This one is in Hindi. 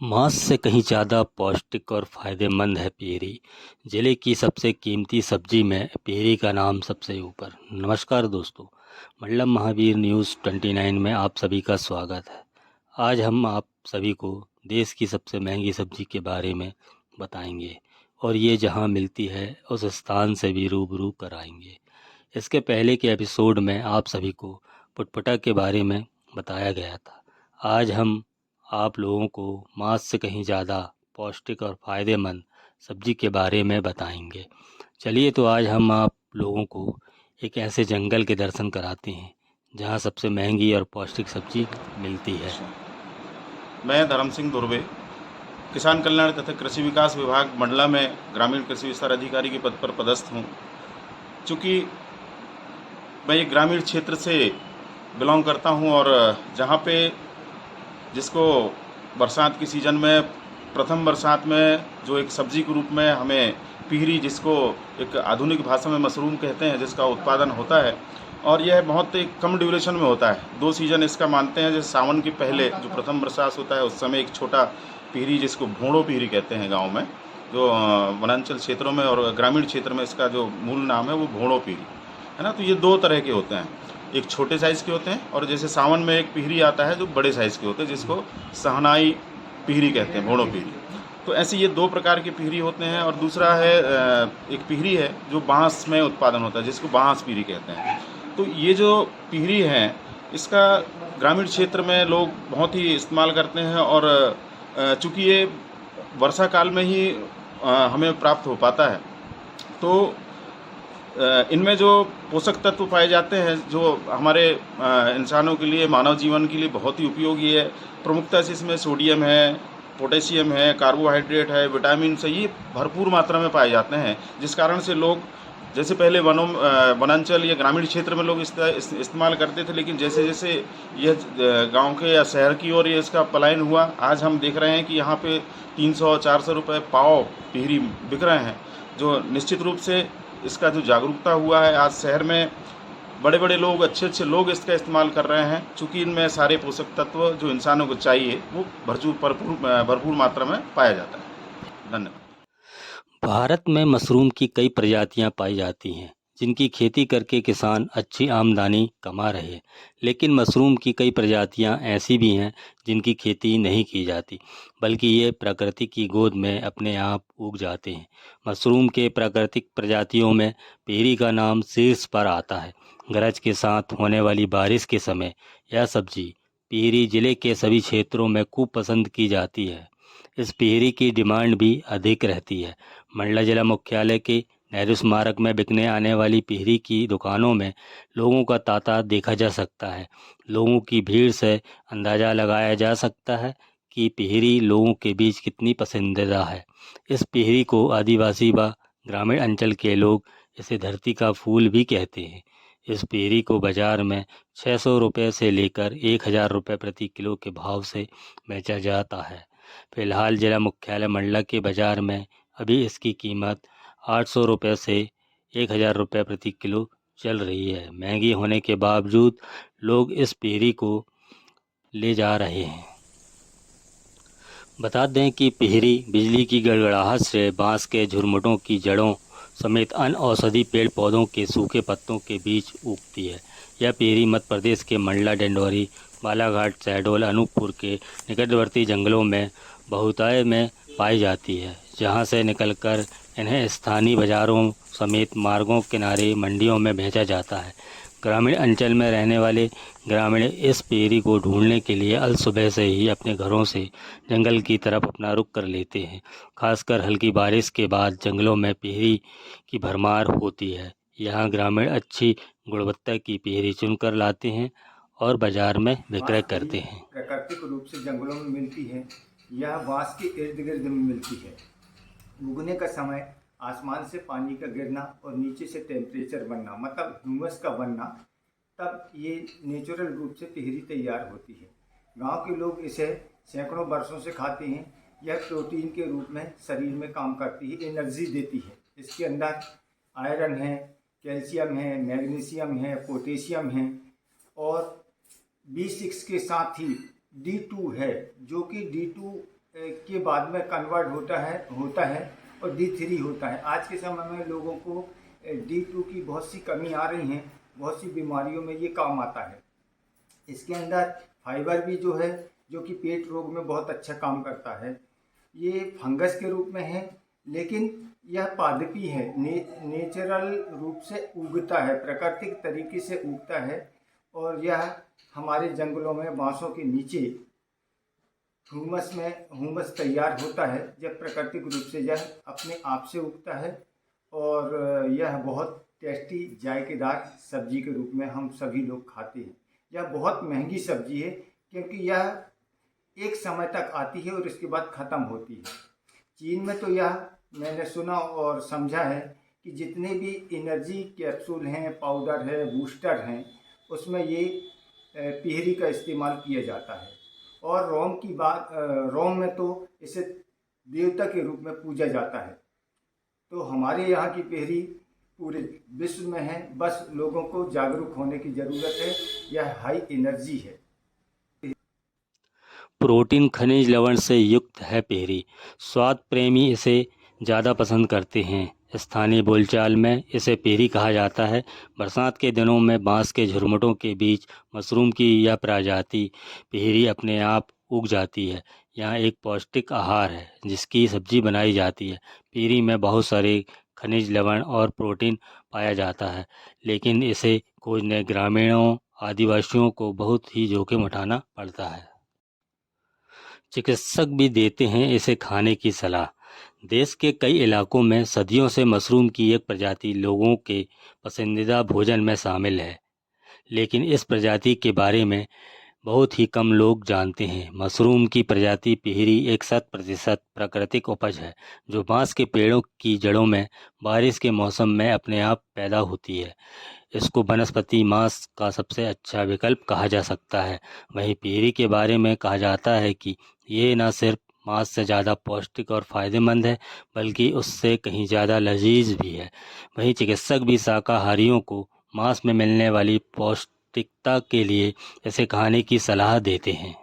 मांस से कहीं ज़्यादा पौष्टिक और फायदेमंद है पिहरी। जिले की सबसे कीमती सब्जी में पिहरी का नाम सबसे ऊपर। नमस्कार दोस्तों, मल्लम महावीर न्यूज़ 29 में आप सभी का स्वागत है। आज हम आप सभी को देश की सबसे महंगी सब्जी के बारे में बताएंगे और ये जहां मिलती है उस स्थान से भी रूबरू कराएंगे। इसके पहले के एपिसोड में आप सभी को पुटपुटा के बारे में बताया गया था। आज हम आप लोगों को मांस से कहीं ज़्यादा पौष्टिक और फ़ायदेमंद सब्जी के बारे में बताएंगे। चलिए तो आज हम आप लोगों को एक ऐसे जंगल के दर्शन कराते हैं जहां सबसे महंगी और पौष्टिक सब्जी मिलती है। मैं धर्म सिंह दुर्वे किसान कल्याण तथा कृषि विकास विभाग मंडला में ग्रामीण कृषि विस्तार अधिकारी के पद पर पदस्थ हूँ। चूँकि मैं एक ग्रामीण क्षेत्र से बिलोंग करता हूँ और जहाँ पे जिसको बरसात की सीज़न में प्रथम बरसात में जो एक सब्जी के रूप में हमें पिहरी, जिसको एक आधुनिक भाषा में मशरूम कहते हैं, जिसका उत्पादन होता है और यह बहुत ही कम ड्यूरेशन में होता है। 2 सीज़न इसका मानते हैं। जैसे सावन के पहले जो प्रथम बरसात होता है उस समय एक छोटा पिहरी, जिसको भोंडो पिहरी कहते हैं गाँव में, जो वनांचल क्षेत्रों में और ग्रामीण क्षेत्र में इसका जो मूल नाम है वो भोंडो पिहरी है ना। तो ये 2 तरह के होते हैं, एक छोटे साइज़ के होते हैं और जैसे सावन में एक पिहरी आता है जो बड़े साइज़ के होते हैं, जिसको सहनाई पिहरी कहते हैं, भोंडो पिहरी। तो ऐसे ये 2 प्रकार के पिहरी होते हैं। और दूसरा है एक पिहरी है जो बाँस में उत्पादन होता है, जिसको बाँस पिहरी कहते हैं। तो ये जो पिहरी है इसका ग्रामीण क्षेत्र में लोग बहुत ही इस्तेमाल करते हैं और चूँकि ये वर्षा काल में ही हमें प्राप्त हो पाता है, तो इनमें जो पोषक तत्व पाए जाते हैं जो हमारे इंसानों के लिए, मानव जीवन के लिए बहुत ही उपयोगी है। प्रमुखता से इसमें सोडियम है, पोटेशियम है, कार्बोहाइड्रेट है, विटामिन से ये भरपूर मात्रा में पाए जाते हैं, जिस कारण से लोग जैसे पहले वनांचल या ग्रामीण क्षेत्र में लोग इस्तेमाल करते थे, लेकिन जैसे जैसे यह गांव के या शहर की ओर ये इसका पलायन हुआ, आज हम देख रहे हैं कि यहाँ पे 300-400 रुपये पाव पिहरी बिक रहे हैं। जो निश्चित रूप से इसका जो जागरूकता हुआ है, आज शहर में बड़े बड़े लोग, अच्छे अच्छे लोग इसका इस्तेमाल कर रहे हैं, चूँकि इनमें सारे पोषक तत्व जो इंसानों को चाहिए वो भरपूर मात्रा में पाया जाता है। धन्यवाद। भारत में मशरूम की कई प्रजातियां पाई जाती हैं जिनकी खेती करके किसान अच्छी आमदनी कमा रहे हैं। लेकिन मशरूम की कई प्रजातियां ऐसी भी हैं जिनकी खेती नहीं की जाती, बल्कि ये प्रकृति की गोद में अपने आप उग जाते हैं। मशरूम के प्राकृतिक प्रजातियों में पेरी का नाम शीर्ष पर आता है। गरज के साथ होने वाली बारिश के समय यह सब्जी पिहरी जिले के सभी क्षेत्रों में खूब पसंद की जाती है। इस पिहरी की डिमांड भी अधिक रहती है। मंडला जिला मुख्यालय के नेहरू स्मारक में बिकने आने वाली पिहरी की दुकानों में लोगों का तांता देखा जा सकता है। लोगों की भीड़ से अंदाज़ा लगाया जा सकता है कि पिहरी लोगों के बीच कितनी पसंदीदा है। इस पिहरी को आदिवासी व ग्रामीण अंचल के लोग इसे धरती का फूल भी कहते हैं। इस पिहरी को बाज़ार में 600 रुपये से लेकर 1000 रुपये प्रति किलो के भाव से बेचा जाता है। फिलहाल जिला मुख्यालय मंडला के बाज़ार में अभी इसकी कीमत 800 रुपये से 1000 रुपये प्रति किलो चल रही है। महंगी होने के बावजूद लोग इस पिहरी को ले जा रहे हैं। बता दें कि पिहरी बिजली की गड़गड़ाहट से बांस के झुरमुटों की जड़ों समेत अन्य औषधि पेड़ पौधों के सूखे पत्तों के बीच उगती है। यह पिहरी मध्य प्रदेश के मंडला, डिंडौरी, बालाघाट, शहडोल, अनूपपुर के निकटवर्ती जंगलों में बहुतायत में पाई जाती है, जहां से निकलकर इन्हें स्थानीय बाज़ारों समेत मार्गों किनारे मंडियों में भेजा जाता है। ग्रामीण अंचल में रहने वाले ग्रामीण इस पिहरी को ढूंढने के लिए अल सुबह से ही अपने घरों से जंगल की तरफ अपना रुख कर लेते हैं। खासकर हल्की बारिश के बाद जंगलों में पिहरी की भरमार होती है। यहाँ ग्रामीण अच्छी गुणवत्ता की पिहरी चुनकर लाते हैं और बाजार में विक्रय करते हैं। प्राकृतिक रूप से जंगलों में मिलती है। यह बांस के इर्द गिर्द में मिलती है। उगने का समय आसमान से पानी का गिरना और नीचे से टेम्परेचर बनना, मतलब ह्यूमस का बनना, तब ये नेचुरल रूप से तिहरी तैयार होती है। गांव के लोग इसे सैकड़ों वर्षों से खाते हैं। यह प्रोटीन के रूप में शरीर में काम करती है, एनर्जी देती है। इसके अंदर आयरन है, कैल्शियम है, मैग्नीशियम है, पोटेशियम है और B6 के साथ ही D2 है, जो कि D2 के बाद में कन्वर्ट होता है और D3 होता है। आज के समय में लोगों को D2 की बहुत सी कमी आ रही हैं, बहुत सी बीमारियों में ये काम आता है। इसके अंदर फाइबर भी जो है, जो कि पेट रोग में बहुत अच्छा काम करता है। ये फंगस के रूप में है, लेकिन यह पादपी है, नेचुरल रूप से उगता है, प्राकृतिक तरीके से उगता है। और यह हमारे जंगलों में बांसों के नीचे हुमस तैयार होता है, जब प्राकृतिक रूप से यह अपने आप से उगता है। और यह बहुत टेस्टी जायकेदार सब्जी के रूप में हम सभी लोग खाते हैं। यह बहुत महंगी सब्जी है, क्योंकि यह एक समय तक आती है और इसके बाद ख़त्म होती है। चीन में तो यह मैंने सुना और समझा है कि जितने भी एनर्जी कैप्सूल हैं, पाउडर है, बूस्टर हैं, उसमें ये पिहरी का इस्तेमाल किया जाता है। और रोम में तो इसे देवता के रूप में पूजा जाता है। तो हमारे यहाँ की पिहरी पूरे विश्व में है, बस लोगों को जागरूक होने की ज़रूरत है। यह हाई एनर्जी है। प्रोटीन खनिज लवण से युक्त है पिहरी। स्वाद प्रेमी इसे ज़्यादा पसंद करते हैं। स्थानीय बोलचाल में इसे पिहरी कहा जाता है। बरसात के दिनों में बांस के झुरमुटों के बीच मशरूम की यह प्रजाति पिहरी अपने आप उग जाती है। यह एक पौष्टिक आहार है जिसकी सब्जी बनाई जाती है। पिहरी में बहुत सारे खनिज लवण और प्रोटीन पाया जाता है, लेकिन इसे खोजने ग्रामीणों आदिवासियों को बहुत ही जोखिम उठाना पड़ता है। चिकित्सक भी देते हैं इसे खाने की सलाह। देश के कई इलाकों में सदियों से मशरूम की एक प्रजाति लोगों के पसंदीदा भोजन में शामिल है, लेकिन इस प्रजाति के बारे में बहुत ही कम लोग जानते हैं। मशरूम की प्रजाति पिहरी एक 100% प्राकृतिक उपज है, जो बांस के पेड़ों की जड़ों में बारिश के मौसम में अपने आप पैदा होती है। इसको वनस्पति मांस का सबसे अच्छा विकल्प कहा जा सकता है। वहीं पिहरी के बारे में कहा जाता है कि ये न सिर्फ मांस से ज़्यादा पौष्टिक और फ़ायदेमंद है, बल्कि उससे कहीं ज़्यादा लजीज भी है। वहीं चिकित्सक भी शाकाहारियों को मांस में मिलने वाली पौष्टिकता के लिए इसे खाने की सलाह देते हैं।